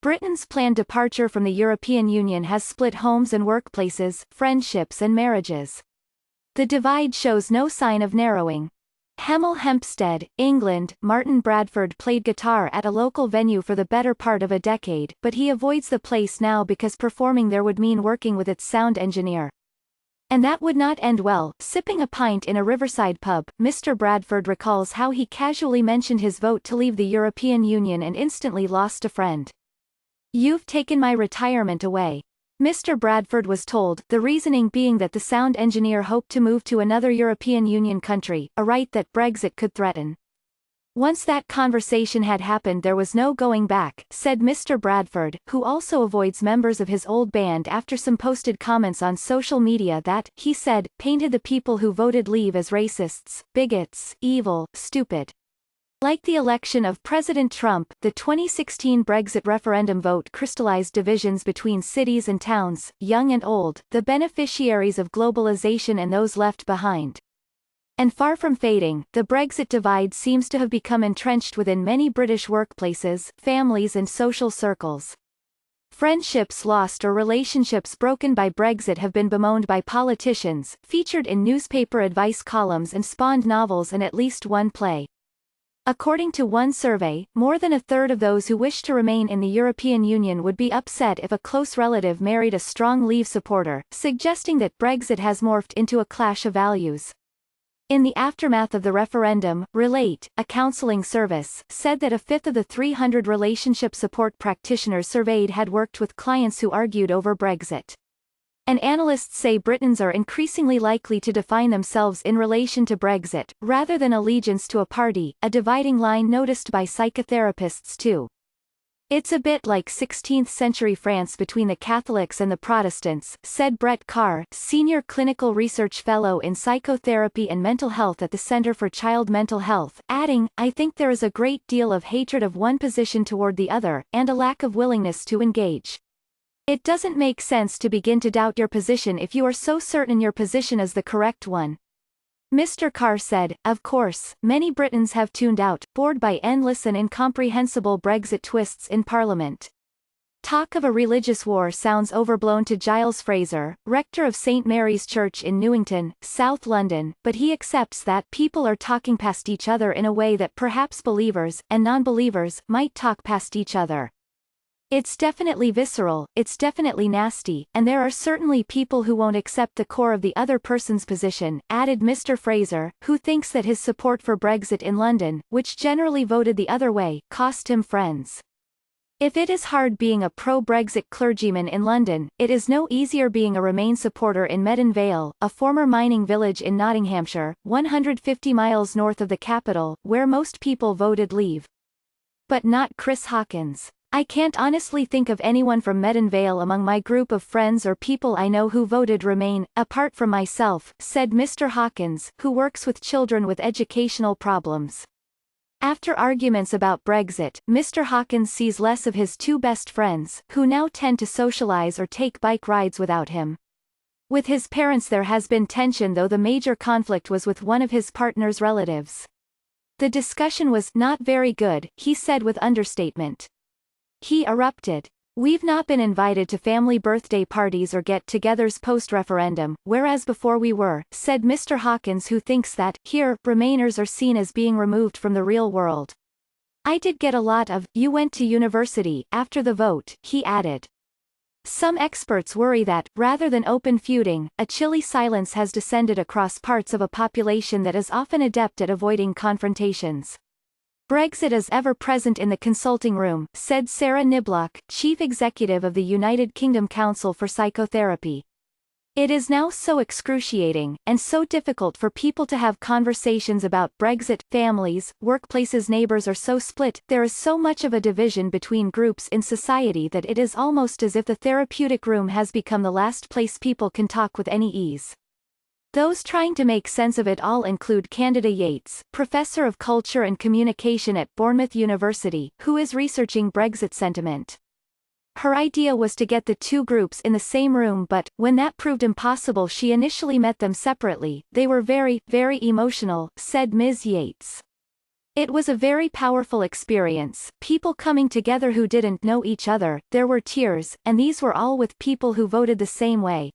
Britain's planned departure from the European Union has split homes and workplaces, friendships and marriages. The divide shows no sign of narrowing. Hemel Hempstead, England. Martin Bradford played guitar at a local venue for the better part of a decade, but he avoids the place now because performing there would mean working with its sound engineer. And that would not end well. Sipping a pint in a riverside pub, Mr. Bradford recalls how he casually mentioned his vote to leave the European Union and instantly lost a friend. "You've taken my retirement away," Mr. Bradford was told, the reasoning being that the sound engineer hoped to move to another European Union country, a right that Brexit could threaten. "Once that conversation had happened there was no going back," said Mr. Bradford, who also avoids members of his old band after some posted comments on social media that, he said, painted the people who voted Leave as racists, bigots, evil, stupid. Like the election of President Trump, the 2016 Brexit referendum vote crystallized divisions between cities and towns, young and old, the beneficiaries of globalization and those left behind. And far from fading, the Brexit divide seems to have become entrenched within many British workplaces, families and social circles. Friendships lost or relationships broken by Brexit have been bemoaned by politicians, featured in newspaper advice columns and spawned novels and at least one play. According to one survey, more than a third of those who wish to remain in the European Union would be upset if a close relative married a strong Leave supporter, suggesting that Brexit has morphed into a clash of values. In the aftermath of the referendum, Relate, a counseling service, said that a fifth of the 300 relationship support practitioners surveyed had worked with clients who argued over Brexit. And analysts say Britons are increasingly likely to define themselves in relation to Brexit, rather than allegiance to a party, a dividing line noticed by psychotherapists too. "It's a bit like 16th-century France between the Catholics and the Protestants," said Brett Carr, senior clinical research fellow in psychotherapy and mental health at the Center for Child Mental Health, adding, "I think there is a great deal of hatred of one position toward the other, and a lack of willingness to engage. It doesn't make sense to begin to doubt your position if you are so certain your position is the correct one." Mr. Carr said, "Of course, many Britons have tuned out, bored by endless and incomprehensible Brexit twists in Parliament. Talk of a religious war sounds overblown to Giles Fraser, rector of St. Mary's Church in Newington, South London, but he accepts that people are talking past each other in a way that perhaps believers, and non-believers, might talk past each other. It's definitely visceral, it's definitely nasty, and there are certainly people who won't accept the core of the other person's position," added Mr. Fraser, who thinks that his support for Brexit in London, which generally voted the other way, cost him friends. "If it is hard being a pro-Brexit clergyman in London, it is no easier being a Remain supporter in Meaden Vale, a former mining village in Nottinghamshire, 150 miles north of the capital, where most people voted Leave. But not Chris Hawkins. I can't honestly think of anyone from Meaden Vale among my group of friends or people I know who voted Remain, apart from myself," said Mr. Hawkins, who works with children with educational problems. After arguments about Brexit, Mr. Hawkins sees less of his two best friends, who now tend to socialize or take bike rides without him. With his parents there has been tension, though the major conflict was with one of his partner's relatives. "The discussion was not very good," he said with understatement. He erupted, "We've not been invited to family birthday parties or get-togethers post-referendum, whereas before we were," said Mr. Hawkins, who thinks that, here, Remainers are seen as being removed from the real world. "I did get a lot of, 'you went to university,' after the vote," he added. Some experts worry that, rather than open feuding, a chilly silence has descended across parts of a population that is often adept at avoiding confrontations. "Brexit is ever present in the consulting room," said Sarah Niblock, chief executive of the United Kingdom Council for Psychotherapy. "It is now so excruciating, and so difficult for people to have conversations about Brexit. Families, workplaces, neighbours are so split, there is so much of a division between groups in society that it is almost as if the therapeutic room has become the last place people can talk with any ease." Those trying to make sense of it all include Candida Yates, professor of culture and communication at Bournemouth University, who is researching Brexit sentiment. Her idea was to get the two groups in the same room, but, when that proved impossible, she initially met them separately. "They were very, very emotional," said Ms. Yates. It was a very powerful experience, people coming together who didn't know each other, there were tears, and these were all with people who voted the same way.